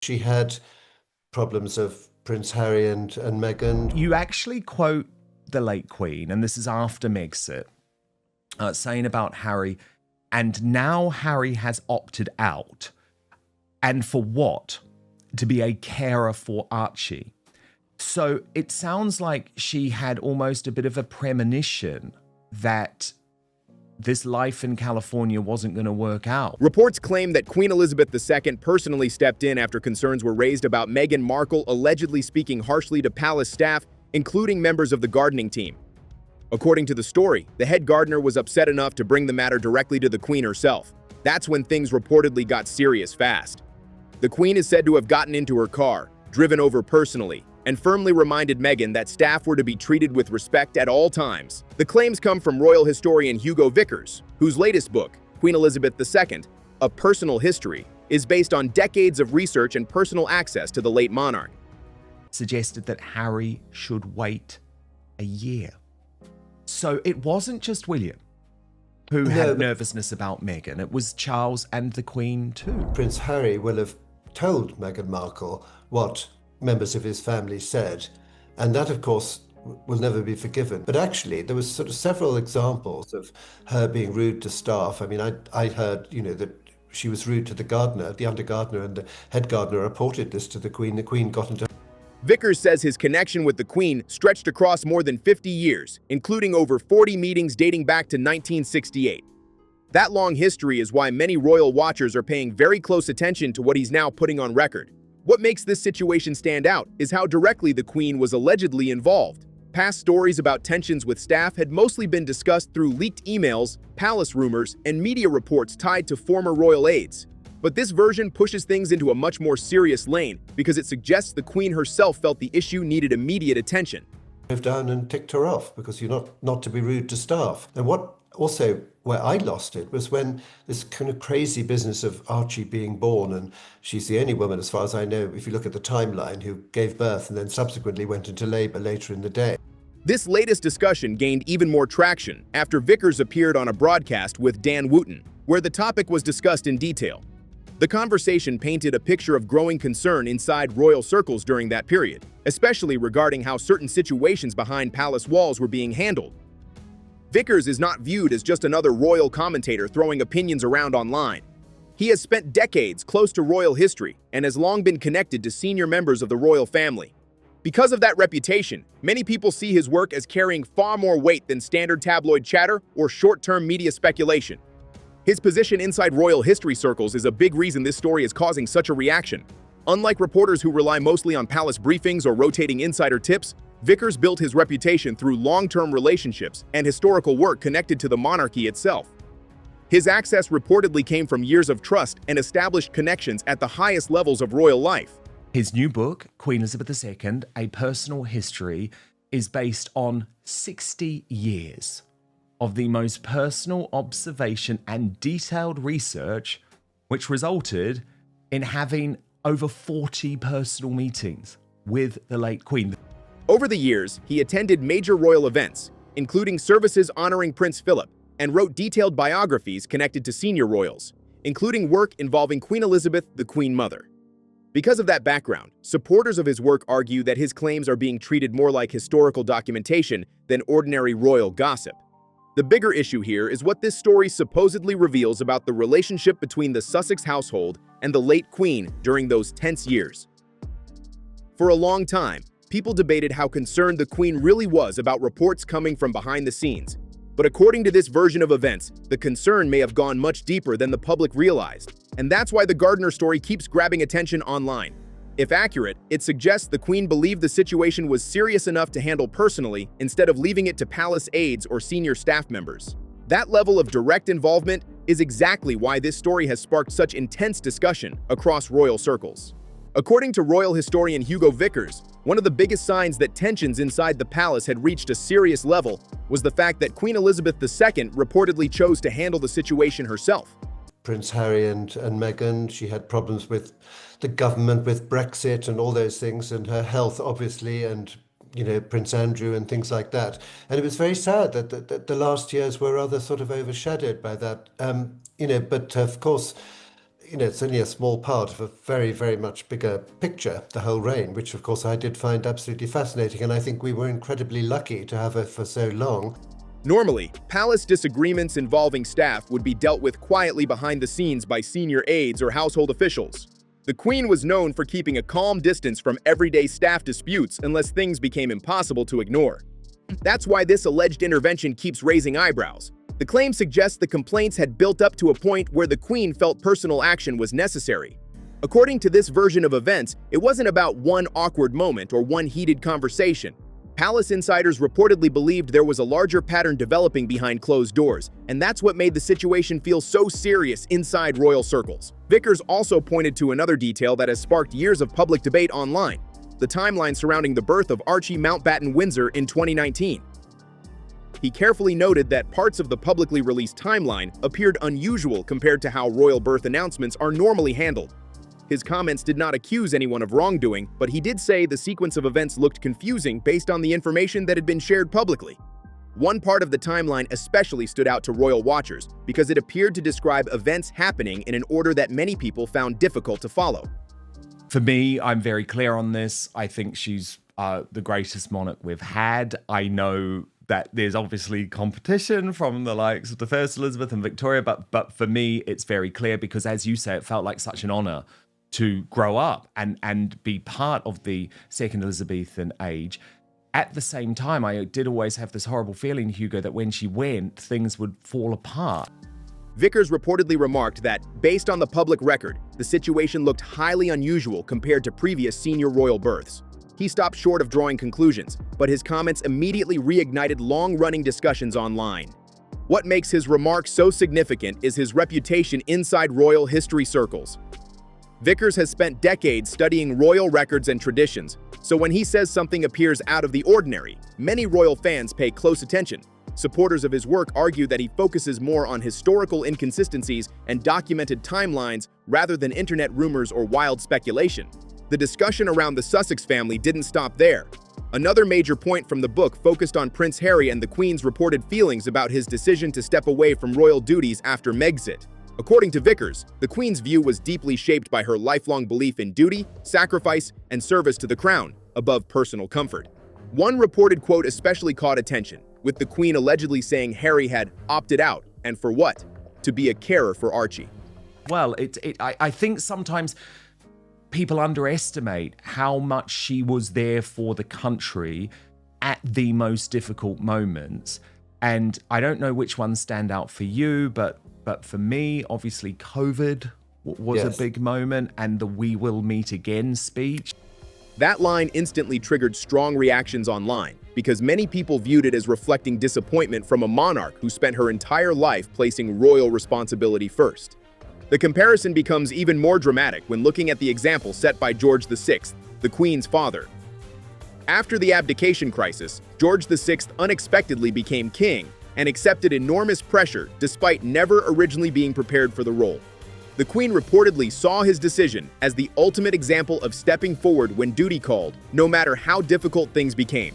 She had problems of Prince Harry and Meghan. You actually quote the late Queen, and this is after Megxit, saying about Harry, and now Harry has opted out. And for what? To be a carer for Archie. So it sounds like she had almost a bit of a premonition that this life in California wasn't going to work out. Reports claim that Queen Elizabeth II personally stepped in after concerns were raised about Meghan Markle allegedly speaking harshly to palace staff, including members of the gardening team. According to the story, the head gardener was upset enough to bring the matter directly to the Queen herself. That's when things reportedly got serious fast. The Queen is said to have gotten into her car, driven over personally, and firmly reminded Meghan that staff were to be treated with respect at all times. The claims come from royal historian Hugo Vickers, whose latest book, Queen Elizabeth II, A Personal History, is based on decades of research and personal access to the late monarch. Suggested that Harry should wait a year. So it wasn't just William who had nervousness about Meghan. It was Charles and the Queen too. Prince Harry will have told Meghan Markle what members of his family said, and that, of course, will never be forgiven. But actually, there was sort of several examples of her being rude to staff. I mean, I heard, that she was rude to the gardener, the under gardener, and the head gardener reported this to the Queen. The Queen got into... Vickers says his connection with the Queen stretched across more than 50 years, including over 40 meetings dating back to 1968. That long history is why many royal watchers are paying very close attention to what he's now putting on record. What makes this situation stand out is how directly the Queen was allegedly involved. Past stories about tensions with staff had mostly been discussed through leaked emails, palace rumors, and media reports tied to former royal aides. But this version pushes things into a much more serious lane because it suggests the Queen herself felt the issue needed immediate attention. Moved down and ticked her off because you're not to be rude to staff. And what also, where I lost it, was when this kind of crazy business of Archie being born, and she's the only woman, as far as I know, if you look at the timeline, who gave birth and then subsequently went into labour later in the day. This latest discussion gained even more traction after Vickers appeared on a broadcast with Dan Wooten, where the topic was discussed in detail. The conversation painted a picture of growing concern inside royal circles during that period, especially regarding how certain situations behind palace walls were being handled. Vickers is not viewed as just another royal commentator throwing opinions around online. He has spent decades close to royal history and has long been connected to senior members of the royal family. Because of that reputation, many people see his work as carrying far more weight than standard tabloid chatter or short-term media speculation. His position inside royal history circles is a big reason this story is causing such a reaction. Unlike reporters who rely mostly on palace briefings or rotating insider tips, Vickers built his reputation through long-term relationships and historical work connected to the monarchy itself. His access reportedly came from years of trust and established connections at the highest levels of royal life. His new book, Queen Elizabeth II, A Personal History, is based on 60 years of the most personal observation and detailed research, which resulted in having over 40 personal meetings with the late Queen. Over the years, he attended major royal events, including services honoring Prince Philip, and wrote detailed biographies connected to senior royals, including work involving Queen Elizabeth, the Queen Mother. Because of that background, supporters of his work argue that his claims are being treated more like historical documentation than ordinary royal gossip. The bigger issue here is what this story supposedly reveals about the relationship between the Sussex household and the late Queen during those tense years. For a long time, people debated how concerned the Queen really was about reports coming from behind the scenes. But according to this version of events, the concern may have gone much deeper than the public realized. And that's why the Gardner story keeps grabbing attention online. If accurate, it suggests the Queen believed the situation was serious enough to handle personally instead of leaving it to palace aides or senior staff members. That level of direct involvement is exactly why this story has sparked such intense discussion across royal circles. According to royal historian Hugo Vickers, one of the biggest signs that tensions inside the palace had reached a serious level was the fact that Queen Elizabeth II reportedly chose to handle the situation herself. Prince Harry and Meghan, she had problems with the government, with Brexit and all those things, and her health, obviously, and Prince Andrew and things like that. And it was very sad that the last years were rather sort of overshadowed by that. But of course, it's only a small part of a very, very much bigger picture, the whole reign, which of course I did find absolutely fascinating. And I think we were incredibly lucky to have her for so long. Normally, palace disagreements involving staff would be dealt with quietly behind the scenes by senior aides or household officials. The Queen was known for keeping a calm distance from everyday staff disputes unless things became impossible to ignore. That's why this alleged intervention keeps raising eyebrows. The claim suggests the complaints had built up to a point where the Queen felt personal action was necessary. According to this version of events, it wasn't about one awkward moment or one heated conversation. Palace insiders reportedly believed there was a larger pattern developing behind closed doors, and that's what made the situation feel so serious inside royal circles. Vickers also pointed to another detail that has sparked years of public debate online: the timeline surrounding the birth of Archie Mountbatten Windsor in 2019. He carefully noted that parts of the publicly released timeline appeared unusual compared to how royal birth announcements are normally handled. His comments did not accuse anyone of wrongdoing, but he did say the sequence of events looked confusing based on the information that had been shared publicly. One part of the timeline especially stood out to royal watchers because it appeared to describe events happening in an order that many people found difficult to follow. For me, I'm very clear on this. I think she's the greatest monarch we've had. I know that there's obviously competition from the likes of the First Elizabeth and Victoria, but for me, it's very clear because, as you say, it felt like such an honor to grow up and be part of the Second Elizabethan age. At the same time, I did always have this horrible feeling, Hugo, that when she went, things would fall apart. Vickers reportedly remarked that, based on the public record, the situation looked highly unusual compared to previous senior royal births. He stopped short of drawing conclusions, but his comments immediately reignited long-running discussions online. What makes his remarks so significant is his reputation inside royal history circles. Vickers has spent decades studying royal records and traditions, so when he says something appears out of the ordinary, many royal fans pay close attention. Supporters of his work argue that he focuses more on historical inconsistencies and documented timelines rather than internet rumors or wild speculation. The discussion around the Sussex family didn't stop there. Another major point from the book focused on Prince Harry and the Queen's reported feelings about his decision to step away from royal duties after Megxit. According to Vickers, the Queen's view was deeply shaped by her lifelong belief in duty, sacrifice, and service to the crown, above personal comfort. One reported quote especially caught attention, with the Queen allegedly saying Harry had opted out, and for what? To be a carer for Archie. Well, I think sometimes people underestimate how much she was there for the country at the most difficult moments. And I don't know which ones stand out for you, but for me, obviously, COVID was a big moment, and the "we will meet again" speech. That line instantly triggered strong reactions online because many people viewed it as reflecting disappointment from a monarch who spent her entire life placing royal responsibility first. The comparison becomes even more dramatic when looking at the example set by George VI, the Queen's father. After the abdication crisis, George VI unexpectedly became king and accepted enormous pressure despite never originally being prepared for the role. The Queen reportedly saw his decision as the ultimate example of stepping forward when duty called, no matter how difficult things became.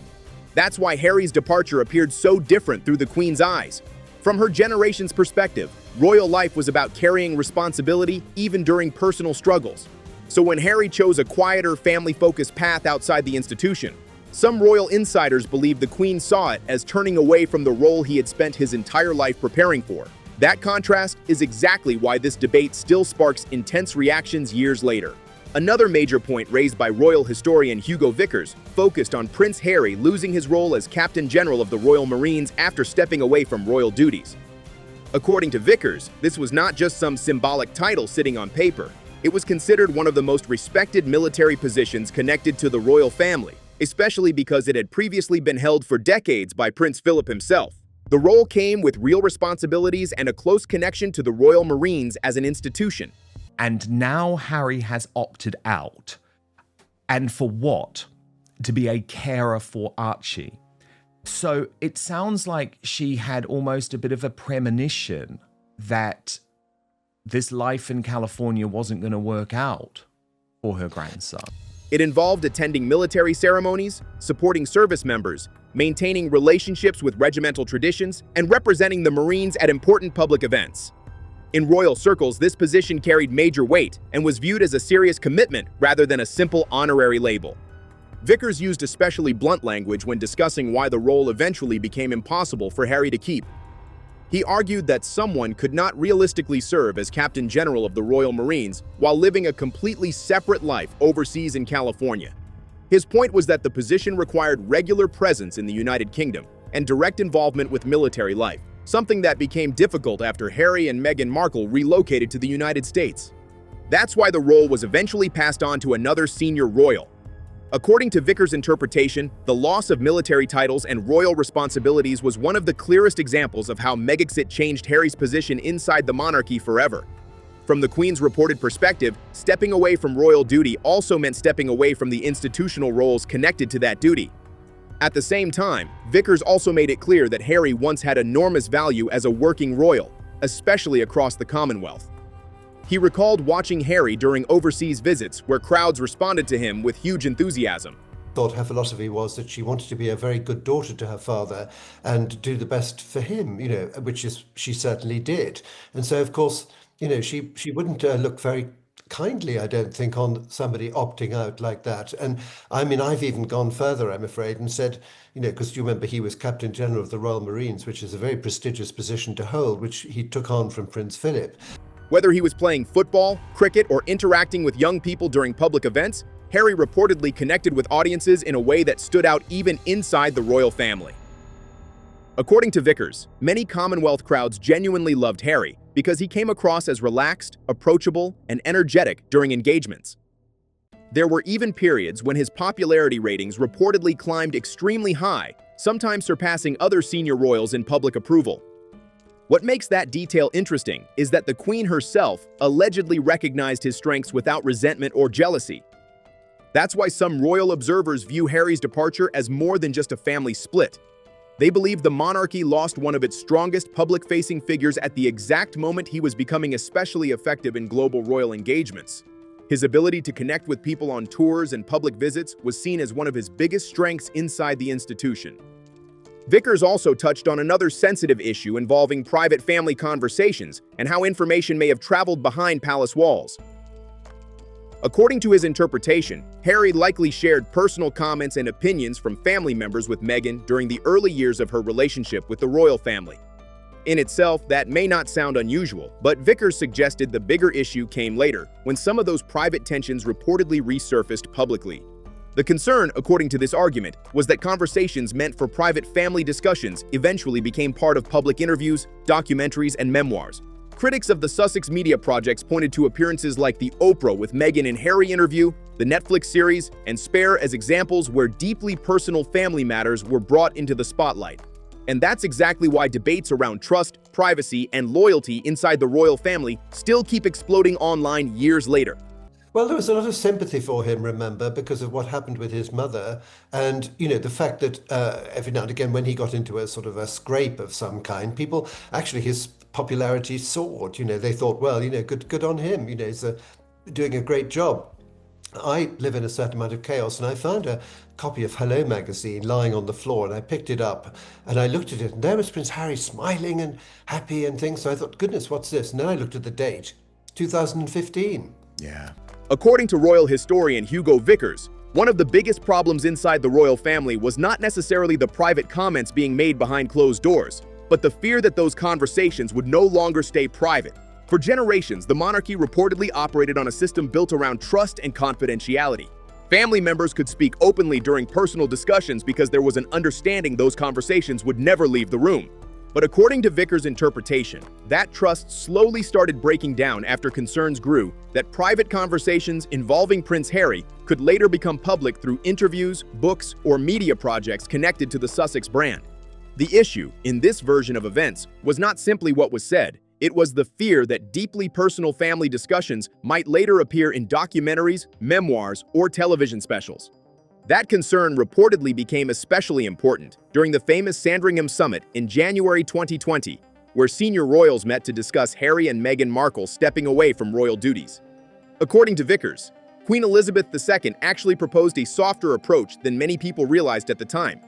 That's why Harry's departure appeared so different through the Queen's eyes. From her generation's perspective, royal life was about carrying responsibility even during personal struggles. So when Harry chose a quieter, family-focused path outside the institution, some royal insiders believe the Queen saw it as turning away from the role he had spent his entire life preparing for. That contrast is exactly why this debate still sparks intense reactions years later. Another major point raised by royal historian Hugo Vickers focused on Prince Harry losing his role as Captain General of the Royal Marines after stepping away from royal duties. According to Vickers, this was not just some symbolic title sitting on paper. It was considered one of the most respected military positions connected to the royal family, especially because it had previously been held for decades by Prince Philip himself. The role came with real responsibilities and a close connection to the Royal Marines as an institution. And now Harry has opted out. And for what? To be a carer for Archie. So it sounds like she had almost a bit of a premonition that this life in California wasn't going to work out for her grandson. It involved attending military ceremonies, supporting service members, maintaining relationships with regimental traditions, and representing the Marines at important public events. In royal circles, this position carried major weight and was viewed as a serious commitment rather than a simple honorary label. Vickers used especially blunt language when discussing why the role eventually became impossible for Harry to keep. He argued that someone could not realistically serve as Captain General of the Royal Marines while living a completely separate life overseas in California. His point was that the position required regular presence in the United Kingdom and direct involvement with military life, something that became difficult after Harry and Meghan Markle relocated to the United States. That's why the role was eventually passed on to another senior royal. According to Vickers' interpretation, the loss of military titles and royal responsibilities was one of the clearest examples of how Megxit changed Harry's position inside the monarchy forever. From the Queen's reported perspective, stepping away from royal duty also meant stepping away from the institutional roles connected to that duty. At the same time, Vickers also made it clear that Harry once had enormous value as a working royal, especially across the Commonwealth. He recalled watching Harry during overseas visits where crowds responded to him with huge enthusiasm. Thought her philosophy was that she wanted to be a very good daughter to her father and do the best for him, which is she certainly did. And so, of course, she wouldn't look very kindly, I don't think, on somebody opting out like that. And I mean, I've even gone further, I'm afraid, and said, because you remember he was Captain General of the Royal Marines, which is a very prestigious position to hold, which he took on from Prince Philip. Whether he was playing football, cricket, or interacting with young people during public events, Harry reportedly connected with audiences in a way that stood out even inside the royal family. According to Vickers, many Commonwealth crowds genuinely loved Harry because he came across as relaxed, approachable, and energetic during engagements. There were even periods when his popularity ratings reportedly climbed extremely high, sometimes surpassing other senior royals in public approval. What makes that detail interesting is that the Queen herself allegedly recognized his strengths without resentment or jealousy. That's why some royal observers view Harry's departure as more than just a family split. They believe the monarchy lost one of its strongest public-facing figures at the exact moment he was becoming especially effective in global royal engagements. His ability to connect with people on tours and public visits was seen as one of his biggest strengths inside the institution. Vickers also touched on another sensitive issue involving private family conversations and how information may have traveled behind palace walls. According to his interpretation, Harry likely shared personal comments and opinions from family members with Meghan during the early years of her relationship with the royal family. In itself, that may not sound unusual, but Vickers suggested the bigger issue came later, when some of those private tensions reportedly resurfaced publicly. The concern, according to this argument, was that conversations meant for private family discussions eventually became part of public interviews, documentaries, and memoirs. Critics of the Sussex media projects pointed to appearances like the Oprah with Meghan and Harry interview, the Netflix series, and Spare as examples where deeply personal family matters were brought into the spotlight. And that's exactly why debates around trust, privacy, and loyalty inside the royal family still keep exploding online years later. Well, there was a lot of sympathy for him, remember, because of what happened with his mother. And, the fact that every now and again, when he got into a sort of a scrape of some kind, people, actually his popularity soared. They thought, well, good on him. He's doing a great job. I live in a certain amount of chaos, and I found a copy of Hello magazine lying on the floor, and I picked it up, and I looked at it, and there was Prince Harry smiling and happy and things. So I thought, goodness, what's this? And then I looked at the date, 2015. Yeah. According to royal historian Hugo Vickers, one of the biggest problems inside the royal family was not necessarily the private comments being made behind closed doors, but the fear that those conversations would no longer stay private. For generations, the monarchy reportedly operated on a system built around trust and confidentiality. Family members could speak openly during personal discussions because there was an understanding those conversations would never leave the room. But according to Vickers' interpretation, that trust slowly started breaking down after concerns grew that private conversations involving Prince Harry could later become public through interviews, books, or media projects connected to the Sussex brand. The issue, in this version of events, was not simply what was said. It was the fear that deeply personal family discussions might later appear in documentaries, memoirs, or television specials. That concern reportedly became especially important during the famous Sandringham summit in January 2020, where senior royals met to discuss Harry and Meghan Markle stepping away from royal duties. According to Vickers, Queen Elizabeth II actually proposed a softer approach than many people realized at the time.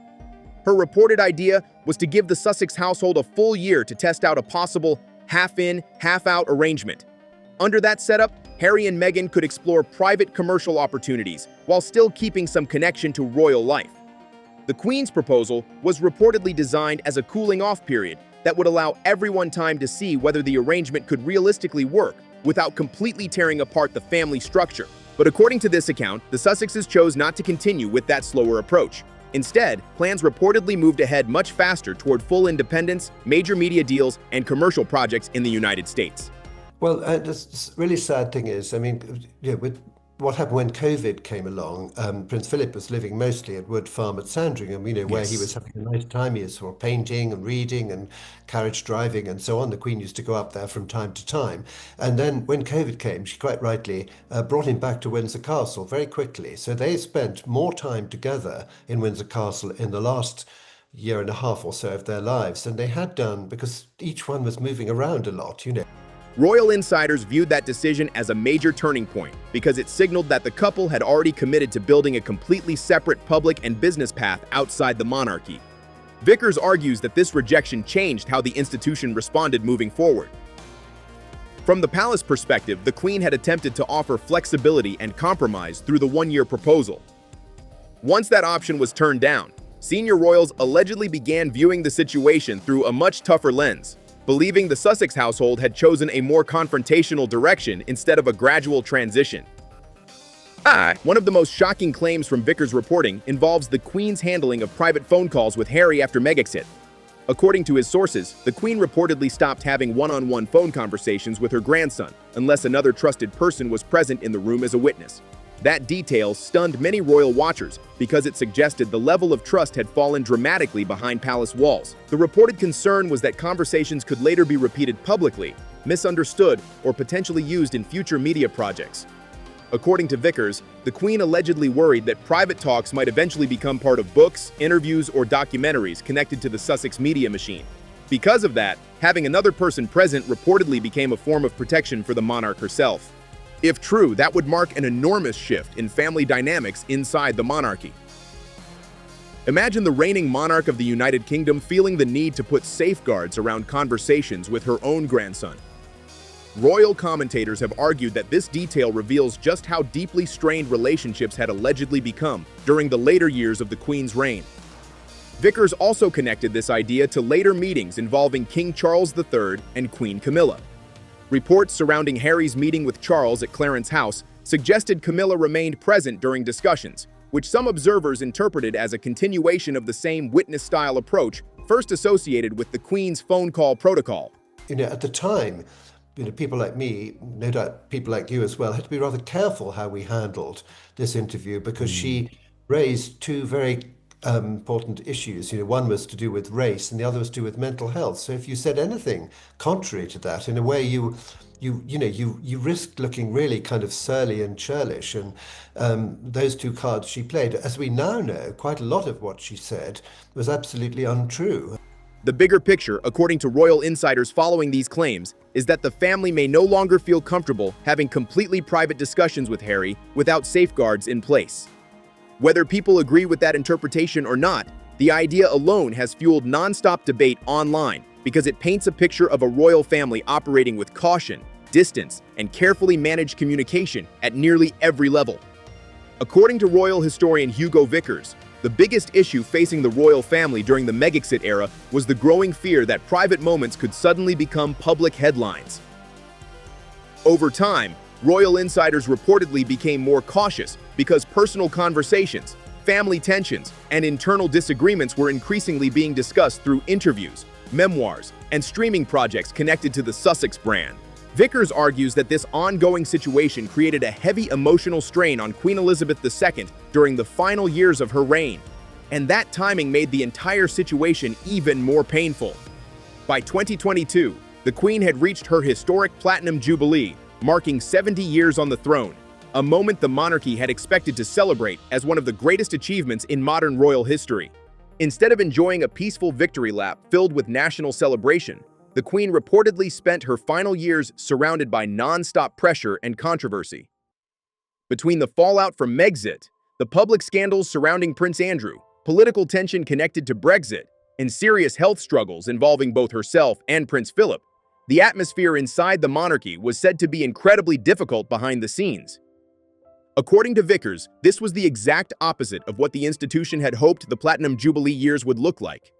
Her reported idea was to give the Sussex household a full year to test out a possible half-in, half-out arrangement. Under that setup, Harry and Meghan could explore private commercial opportunities while still keeping some connection to royal life. The Queen's proposal was reportedly designed as a cooling-off period that would allow everyone time to see whether the arrangement could realistically work without completely tearing apart the family structure. But according to this account, the Sussexes chose not to continue with that slower approach. Instead, plans reportedly moved ahead much faster toward full independence, major media deals, and commercial projects in the United States. Well, the really sad thing is, I mean, with what happened when COVID came along, Prince Philip was living mostly at Wood Farm at Sandringham, where he was having a nice time. He was for painting and reading and carriage driving and so on. The Queen used to go up there from time to time. And then when COVID came, she quite rightly brought him back to Windsor Castle very quickly. So they spent more time together in Windsor Castle in the last year and a half or so of their lives than they had done, because each one was moving around a lot. Royal insiders viewed that decision as a major turning point because it signaled that the couple had already committed to building a completely separate public and business path outside the monarchy. Vickers argues that this rejection changed how the institution responded moving forward. From the palace perspective, the Queen had attempted to offer flexibility and compromise through the one-year proposal. Once that option was turned down, senior royals allegedly began viewing the situation through a much tougher lens, believing the Sussex household had chosen a more confrontational direction instead of a gradual transition. One of the most shocking claims from Vickers' reporting involves the Queen's handling of private phone calls with Harry after Megxit. According to his sources, the Queen reportedly stopped having one-on-one phone conversations with her grandson unless another trusted person was present in the room as a witness. That detail stunned many royal watchers because it suggested the level of trust had fallen dramatically behind palace walls. The reported concern was that conversations could later be repeated publicly, misunderstood, or potentially used in future media projects. According to Vickers, the Queen allegedly worried that private talks might eventually become part of books, interviews, or documentaries connected to the Sussex media machine. Because of that, having another person present reportedly became a form of protection for the monarch herself. If true, that would mark an enormous shift in family dynamics inside the monarchy. Imagine the reigning monarch of the United Kingdom feeling the need to put safeguards around conversations with her own grandson. Royal commentators have argued that this detail reveals just how deeply strained relationships had allegedly become during the later years of the Queen's reign. Vickers also connected this idea to later meetings involving King Charles III and Queen Camilla. Reports surrounding Harry's meeting with Charles at Clarence House suggested Camilla remained present during discussions, which some observers interpreted as a continuation of the same witness-style approach first associated with the Queen's phone call protocol. At the time, people like me, no doubt people like you as well, had to be rather careful how we handled this interview because she raised two very important issues. One was to do with race and the other was to do with mental health. So if you said anything contrary to that, in a way you risked looking really kind of surly and churlish. And those two cards she played, as we now know, quite a lot of what she said was absolutely untrue. The bigger picture, according to royal insiders following these claims, is that the family may no longer feel comfortable having completely private discussions with Harry without safeguards in place. Whether people agree with that interpretation or not, the idea alone has fueled non-stop debate online because it paints a picture of a royal family operating with caution, distance, and carefully managed communication at nearly every level. According to royal historian Hugo Vickers, the biggest issue facing the royal family during the Megxit era was the growing fear that private moments could suddenly become public headlines. Over time, royal insiders reportedly became more cautious because personal conversations, family tensions, and internal disagreements were increasingly being discussed through interviews, memoirs, and streaming projects connected to the Sussex brand. Vickers argues that this ongoing situation created a heavy emotional strain on Queen Elizabeth II during the final years of her reign, and that timing made the entire situation even more painful. By 2022, the Queen had reached her historic Platinum Jubilee, marking 70 years on the throne, a moment the monarchy had expected to celebrate as one of the greatest achievements in modern royal history. Instead of enjoying a peaceful victory lap filled with national celebration, the Queen reportedly spent her final years surrounded by non-stop pressure and controversy. Between the fallout from Megxit, the public scandals surrounding Prince Andrew, political tension connected to Brexit, and serious health struggles involving both herself and Prince Philip, The atmosphere inside the monarchy was said to be incredibly difficult behind the scenes. According to Vickers, this was the exact opposite of what the institution had hoped the Platinum Jubilee years would look like.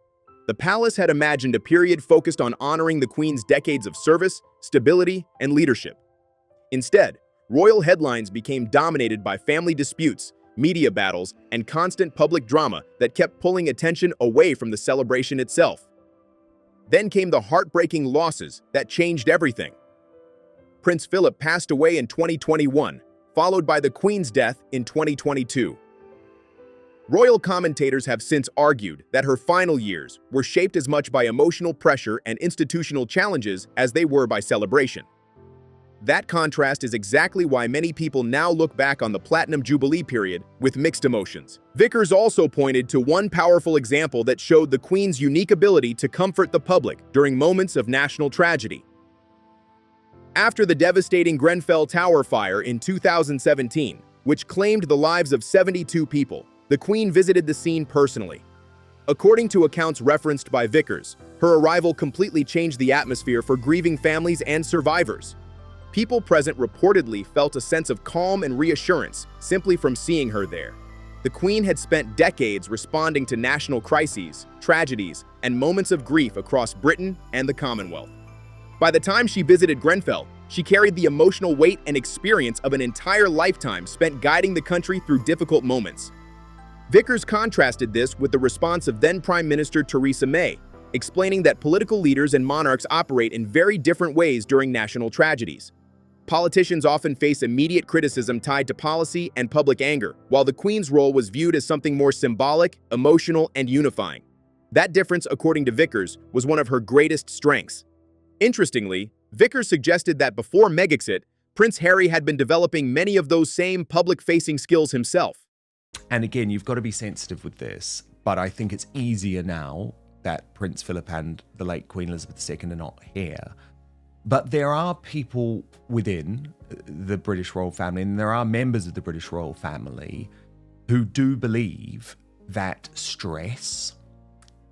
The palace had imagined a period focused on honoring the Queen's decades of service, stability, and leadership. Instead, royal headlines became dominated by family disputes, media battles, and constant public drama that kept pulling attention away from the celebration itself. Then came the heartbreaking losses that changed everything. Prince Philip passed away in 2021, followed by the Queen's death in 2022. Royal commentators have since argued that her final years were shaped as much by emotional pressure and institutional challenges as they were by celebration. That contrast is exactly why many people now look back on the Platinum Jubilee period with mixed emotions. Vickers also pointed to one powerful example that showed the Queen's unique ability to comfort the public during moments of national tragedy. After the devastating Grenfell Tower fire in 2017, which claimed the lives of 72 people, the Queen visited the scene personally. According to accounts referenced by Vickers, her arrival completely changed the atmosphere for grieving families and survivors. People present reportedly felt a sense of calm and reassurance simply from seeing her there. The Queen had spent decades responding to national crises, tragedies, and moments of grief across Britain and the Commonwealth. By the time she visited Grenfell, she carried the emotional weight and experience of an entire lifetime spent guiding the country through difficult moments. Vickers contrasted this with the response of then Prime Minister Theresa May, explaining that political leaders and monarchs operate in very different ways during national tragedies. Politicians often face immediate criticism tied to policy and public anger, while the Queen's role was viewed as something more symbolic, emotional, and unifying. That difference, according to Vickers, was one of her greatest strengths. Interestingly, Vickers suggested that before Megxit, Prince Harry had been developing many of those same public-facing skills himself. And again, you've got to be sensitive with this, but I think it's easier now that Prince Philip and the late Queen Elizabeth II are not here. But there are people within the British royal family, and there are members of the British royal family who do believe that stress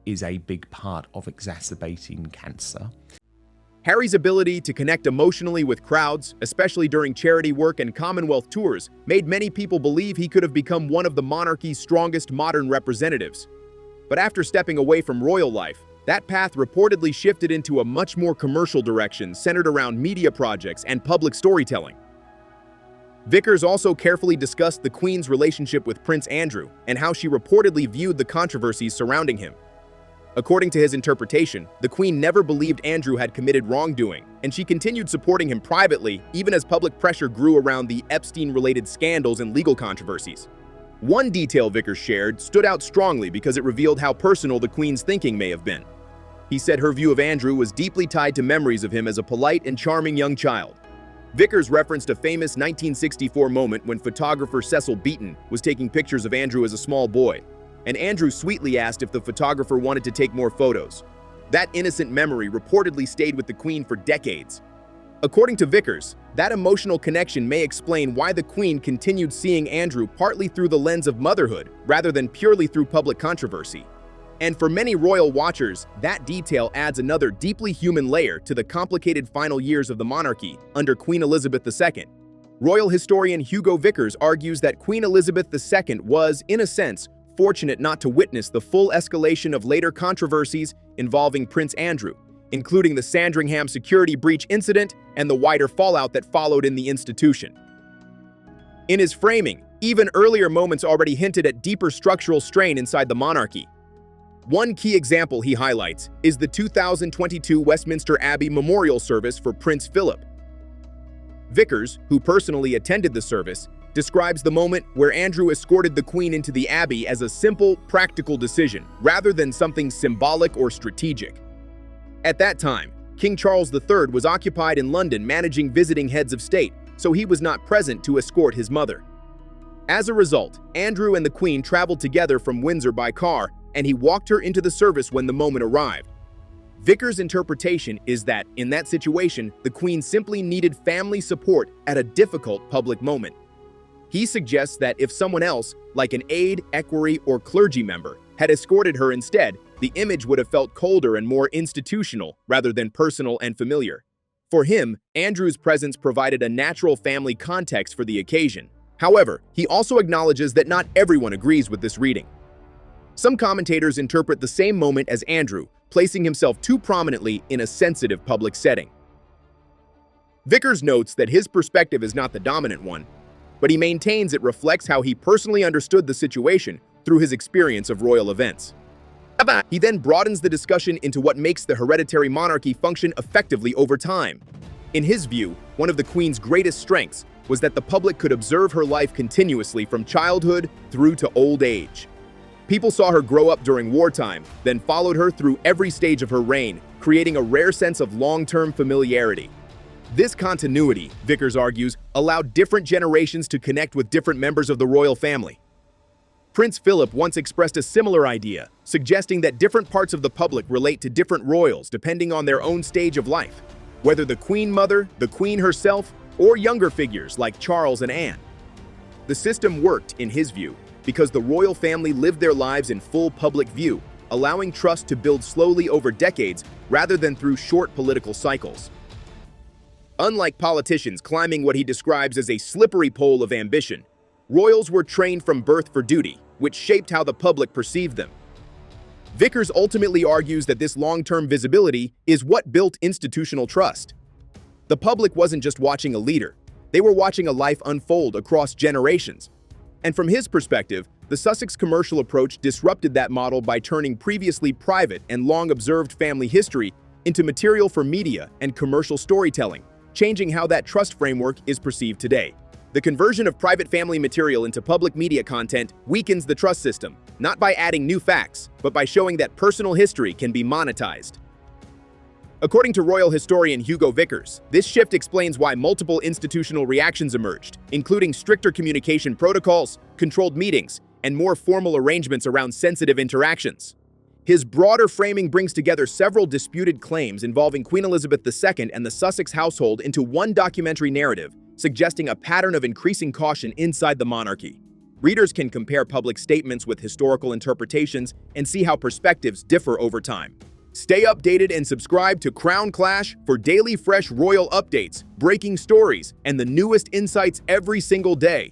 is a big part of exacerbating cancer. Harry's ability to connect emotionally with crowds, especially during charity work and Commonwealth tours, made many people believe he could have become one of the monarchy's strongest modern representatives. But after stepping away from royal life, that path reportedly shifted into a much more commercial direction centered around media projects and public storytelling. Vickers also carefully discussed the Queen's relationship with Prince Andrew and how she reportedly viewed the controversies surrounding him. According to his interpretation, the Queen never believed Andrew had committed wrongdoing, and she continued supporting him privately even as public pressure grew around the Epstein-related scandals and legal controversies. One detail Vickers shared stood out strongly because it revealed how personal the Queen's thinking may have been. He said her view of Andrew was deeply tied to memories of him as a polite and charming young child. Vickers referenced a famous 1964 moment when photographer Cecil Beaton was taking pictures of Andrew as a small boy, and Andrew sweetly asked if the photographer wanted to take more photos. That innocent memory reportedly stayed with the Queen for decades. According to Vickers, that emotional connection may explain why the Queen continued seeing Andrew partly through the lens of motherhood rather than purely through public controversy. And for many royal watchers, that detail adds another deeply human layer to the complicated final years of the monarchy under Queen Elizabeth II. Royal historian Hugo Vickers argues that Queen Elizabeth II was, in a sense, fortunate not to witness the full escalation of later controversies involving Prince Andrew, including the Sandringham security breach incident and the wider fallout that followed in the institution. In his framing, even earlier moments already hinted at deeper structural strain inside the monarchy. One key example he highlights is the 2022 Westminster Abbey memorial service for Prince Philip. Vickers, who personally attended the service, describes the moment where Andrew escorted the Queen into the Abbey as a simple, practical decision, rather than something symbolic or strategic. At that time, King Charles III was occupied in London managing visiting heads of state, so he was not present to escort his mother. As a result, Andrew and the Queen traveled together from Windsor by car, and he walked her into the service when the moment arrived. Vickers' interpretation is that, in that situation, the Queen simply needed family support at a difficult public moment. He suggests that if someone else, like an aide, equerry, or clergy member, had escorted her instead, the image would have felt colder and more institutional rather than personal and familiar. For him, Andrew's presence provided a natural family context for the occasion. However, he also acknowledges that not everyone agrees with this reading. Some commentators interpret the same moment as Andrew, placing himself too prominently in a sensitive public setting. Vickers notes that his perspective is not the dominant one, but he maintains it reflects how he personally understood the situation through his experience of royal events. He then broadens the discussion into what makes the hereditary monarchy function effectively over time. In his view, one of the Queen's greatest strengths was that the public could observe her life continuously from childhood through to old age. People saw her grow up during wartime, then followed her through every stage of her reign, creating a rare sense of long-term familiarity. This continuity, Vickers argues, allowed different generations to connect with different members of the royal family. Prince Philip once expressed a similar idea, suggesting that different parts of the public relate to different royals depending on their own stage of life, whether the Queen Mother, the Queen herself, or younger figures like Charles and Anne. The system worked, in his view, because the royal family lived their lives in full public view, allowing trust to build slowly over decades rather than through short political cycles. Unlike politicians climbing what he describes as a slippery pole of ambition, royals were trained from birth for duty, which shaped how the public perceived them. Vickers ultimately argues that this long-term visibility is what built institutional trust. The public wasn't just watching a leader, they were watching a life unfold across generations. And from his perspective, the Sussex commercial approach disrupted that model by turning previously private and long-observed family history into material for media and commercial storytelling, changing how that trust framework is perceived today. The conversion of private family material into public media content weakens the trust system, not by adding new facts, but by showing that personal history can be monetized. According to royal historian Hugo Vickers, this shift explains why multiple institutional reactions emerged, including stricter communication protocols, controlled meetings, and more formal arrangements around sensitive interactions. His broader framing brings together several disputed claims involving Queen Elizabeth II and the Sussex household into one documentary narrative, suggesting a pattern of increasing caution inside the monarchy. Readers can compare public statements with historical interpretations and see how perspectives differ over time. Stay updated and subscribe to Crown Clash for daily fresh royal updates, breaking stories, and the newest insights every single day.